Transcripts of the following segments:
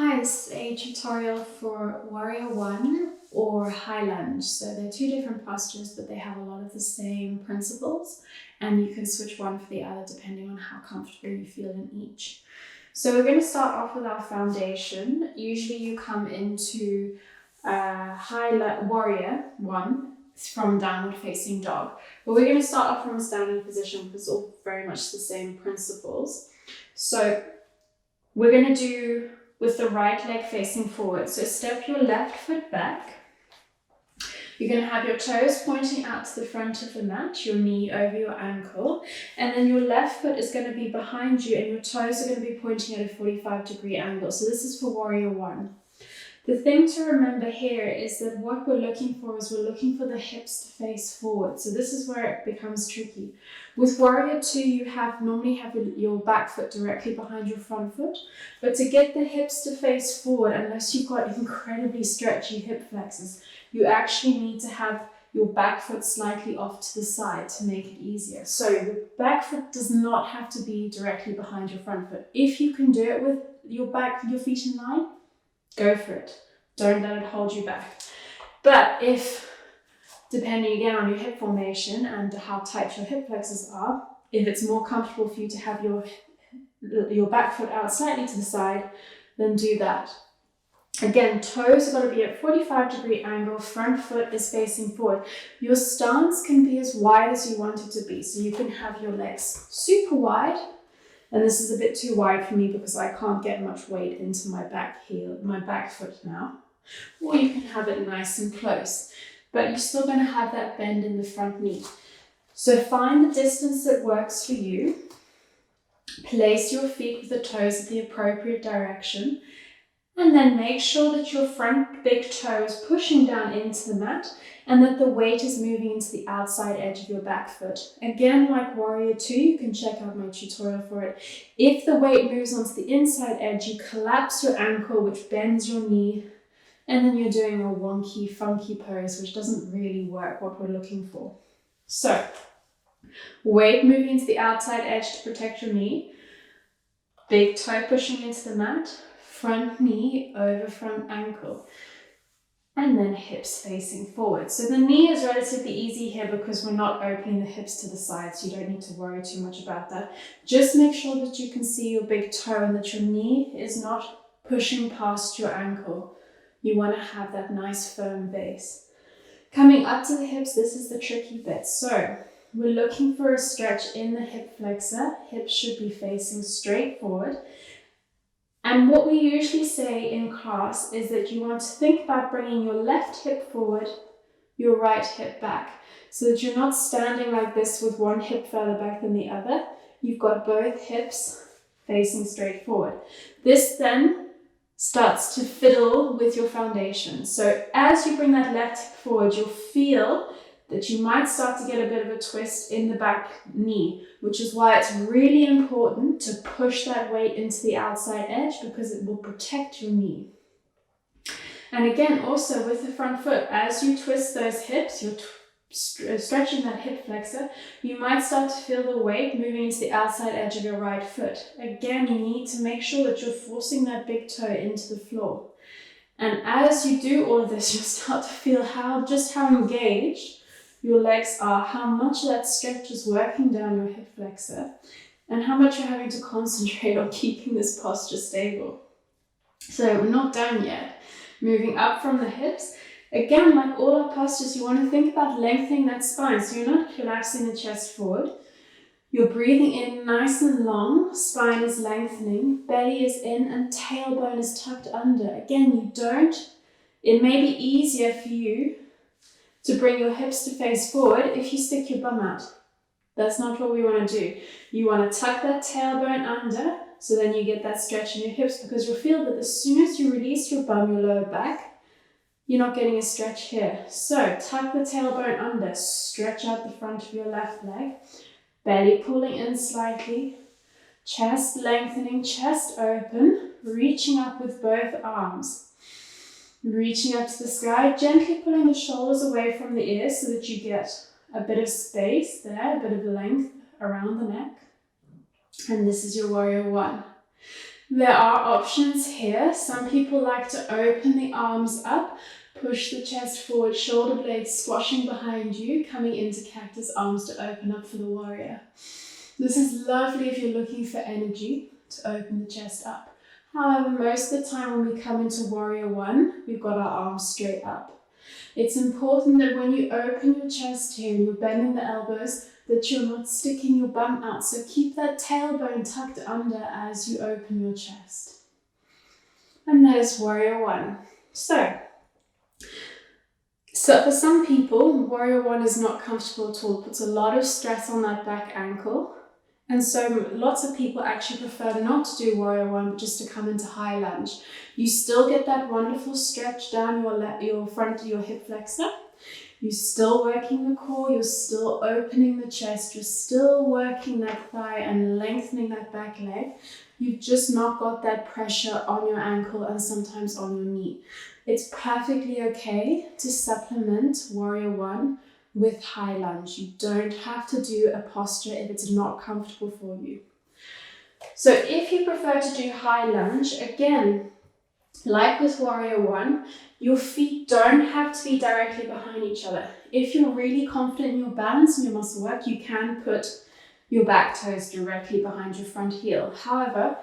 Hi, this is a tutorial for Warrior One or High Lunge. So they're two different postures, but they have a lot of the same principles, and you can switch one for the other depending on how comfortable you feel in each. So we're going to start off with our foundation. Usually you come into Warrior One from downward facing dog, but we're going to start off from a standing position because it's all very much the same principles. So we're going to do with the right leg facing forward. So step your left foot back. You're going to have your toes pointing out to the front of the mat, your knee over your ankle, and then your left foot is going to be behind you and your toes are going to be pointing at a 45-degree angle. So this is for Warrior One. The thing to remember here is that what we're looking for is we're looking for the hips to face forward. So this is where it becomes tricky. With Warrior Two, you normally have your back foot directly behind your front foot. But to get the hips to face forward, unless you've got incredibly stretchy hip flexors, you actually need to have your back foot slightly off to the side to make it easier. So the back foot does not have to be directly behind your front foot. If you can do it with your feet in line, go for it. Don't let it hold you back. But if, depending again on your hip formation and how tight your hip flexors are, if it's more comfortable for you to have your back foot out slightly to the side, then do that. Again, toes are going to be at 45-degree angle, front foot is facing forward. Your stance can be as wide as you want it to be. So you can have your legs super wide, and this is a bit too wide for me because I can't get much weight into my back foot now. Or you can have it nice and close, but you're still going to have that bend in the front knee. So find the distance that works for you. Place your feet with the toes in the appropriate direction, and then make sure that your front big toe is pushing down into the mat and that the weight is moving into the outside edge of your back foot. Again, like Warrior Two, you can check out my tutorial for it. If the weight moves onto the inside edge, you collapse your ankle, which bends your knee, and then you're doing a wonky, funky pose, which doesn't really work what we're looking for. So, weight moving into the outside edge to protect your knee, big toe pushing into the mat, front knee over front ankle, and then hips facing forward. So the knee is relatively easy here because we're not opening the hips to the side, so you don't need to worry too much about that. Just make sure that you can see your big toe and that your knee is not pushing past your ankle. You want to have that nice firm base. Coming up to the hips, this is the tricky bit. So we're looking for a stretch in the hip flexor. Hips should be facing straight forward. And what we usually say in class is that you want to think about bringing your left hip forward, your right hip back, so that you're not standing like this with one hip further back than the other. You've got both hips facing straight forward. This then starts to fiddle with your foundation. So as you bring that left hip forward, you'll feel that you might start to get a bit of a twist in the back knee, which is why it's really important to push that weight into the outside edge because it will protect your knee. And again, also with the front foot, as you twist those hips, you're stretching that hip flexor, you might start to feel the weight moving into the outside edge of your right foot. Again, you need to make sure that you're forcing that big toe into the floor. And as you do all of this, you'll start to feel just how engaged your legs are, how much that stretch is working down your hip flexor, and how much you're having to concentrate on keeping this posture stable. So we're not done yet. Moving up from the hips. Again, like all our postures, you want to think about lengthening that spine. So you're not collapsing the chest forward. You're breathing in nice and long. Spine is lengthening. Belly is in and tailbone is tucked under. Again, it may be easier for you to bring your hips to face forward if you stick your bum out. That's not what we want to do. You want to tuck that tailbone under, so then you get that stretch in your hips, because you'll feel that as soon as you release your bum, your lower back, you're not getting a stretch here. So tuck the tailbone under, stretch out the front of your left leg, belly pulling in slightly, chest lengthening, chest open, reaching up with both arms. Reaching up to the sky, gently pulling the shoulders away from the ears so that you get a bit of space there, a bit of length around the neck. And this is your Warrior One. There are options here. Some people like to open the arms up, push the chest forward, shoulder blades squashing behind you, coming into cactus, arms to open up for the warrior. This is lovely if you're looking for energy to open the chest up. However, most of the time when we come into warrior one, we've got our arms straight up. It's important that when you open your chest here and you're bending the elbows, that you're not sticking your bum out. So keep that tailbone tucked under as you open your chest. And that is warrior one. So for some people, warrior one is not comfortable at all. It puts a lot of stress on that back ankle. And so lots of people actually prefer not to do warrior one, but just to come into high lunge. You still get that wonderful stretch down your front of your hip flexor. You're still working the core, you're still opening the chest, you're still working that thigh and lengthening that back leg. You've just not got that pressure on your ankle and sometimes on your knee. It's perfectly okay to supplement warrior one with high lunge. You don't have to do a posture if it's not comfortable for you. So if you prefer to do high lunge, again, like with warrior one, your feet don't have to be directly behind each other. If you're really confident in your balance and your muscle work, you can put your back toes directly behind your front heel. However,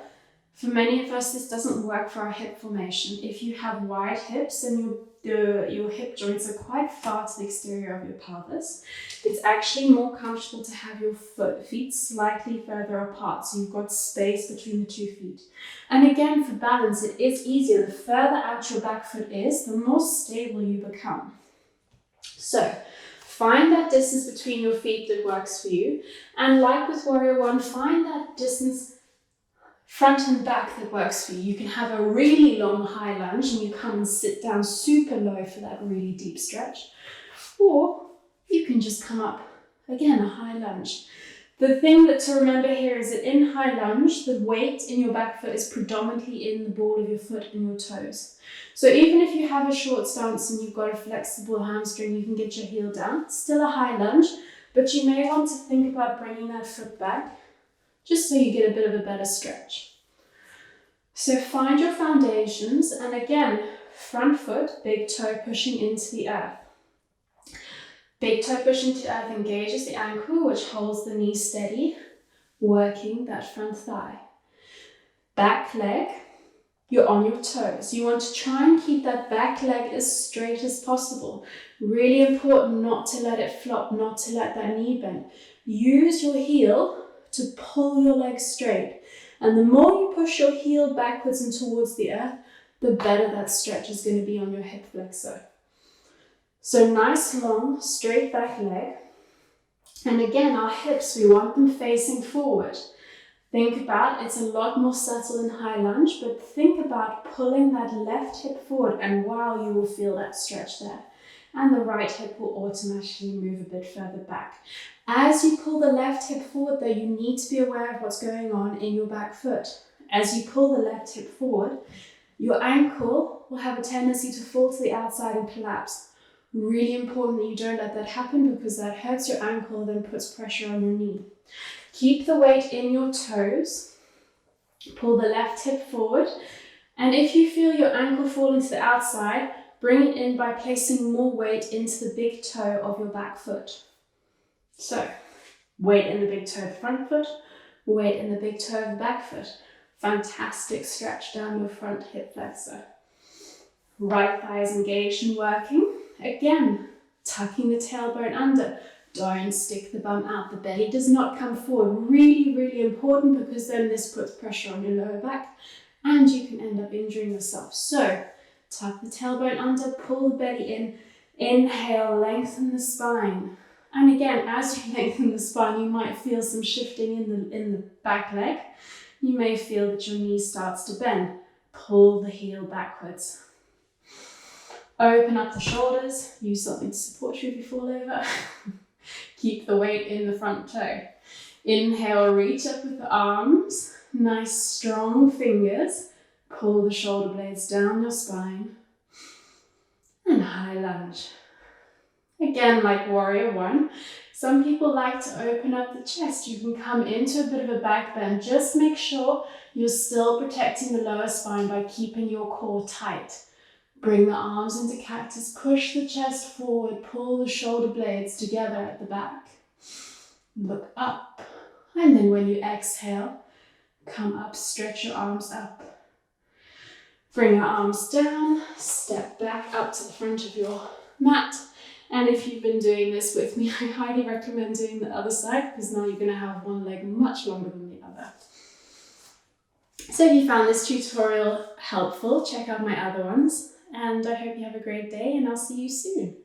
for many of us, this doesn't work for our hip formation. If you have wide hips and your hip joints are quite far to the exterior of your pelvis, it's actually more comfortable to have your feet slightly further apart, so you've got space between the 2 feet. And again, for balance, it is easier. The further out your back foot is, the more stable you become. So find that distance between your feet that works for you. And like with warrior one, find that distance front and back that works for you. You can have a really long high lunge and you come and sit down super low for that really deep stretch. Or you can just come up, again, a high lunge. The thing that to remember here is that in high lunge, the weight in your back foot is predominantly in the ball of your foot and your toes. So even if you have a short stance and you've got a flexible hamstring, you can get your heel down. It's still a high lunge, but you may want to think about bringing that foot back just so you get a bit of a better stretch. So find your foundations, and again, front foot, big toe pushing into the earth. Big toe pushing to earth engages the ankle, which holds the knee steady, working that front thigh. Back leg, you're on your toes. You want to try and keep that back leg as straight as possible. Really important not to let it flop, not to let that knee bend. Use your heel to pull your leg straight. And the more you push your heel backwards and towards the earth, the better that stretch is going to be on your hip flexor. So nice, long, straight back leg. And again, our hips, we want them facing forward. Think about, it's a lot more subtle in high lunge, but think about pulling that left hip forward, and wow, you will feel that stretch there. And the right hip will automatically move a bit further back. As you pull the left hip forward though, you need to be aware of what's going on in your back foot. As you pull the left hip forward, your ankle will have a tendency to fall to the outside and collapse. Really important that you don't let that happen, because that hurts your ankle, then puts pressure on your knee. Keep the weight in your toes. Pull the left hip forward. And if you feel your ankle falling to the outside, bring it in by placing more weight into the big toe of your back foot. So, weight in the big toe of the front foot, weight in the big toe of the back foot. Fantastic stretch down your front hip flexor. Right thigh is engaged and working. Again, tucking the tailbone under. Don't stick the bum out. The belly does not come forward. Really, really important, because then this puts pressure on your lower back and you can end up injuring yourself. So, tuck the tailbone under, pull the belly in. Inhale, lengthen the spine. And again, as you lengthen the spine, you might feel some shifting in the back leg. You may feel that your knee starts to bend. Pull the heel backwards. Open up the shoulders. Use something to support you if you fall over. Keep the weight in the front toe. Inhale, reach up with the arms. Nice strong fingers. Pull the shoulder blades down your spine. And high lunge. Again, like warrior one, Some people like to open up the chest. You can come into a bit of a back bend. Just make sure you're still protecting the lower spine by keeping your core tight. Bring the arms into cactus, push the chest forward, pull the shoulder blades together at the back. Look up, and then when you exhale, come up, stretch your arms up. Bring your arms down, step back up to the front of your mat. And if you've been doing this with me, I highly recommend doing the other side because now you're going to have one leg much longer than the other. So if you found this tutorial helpful, check out my other ones. And I hope you have a great day and I'll see you soon.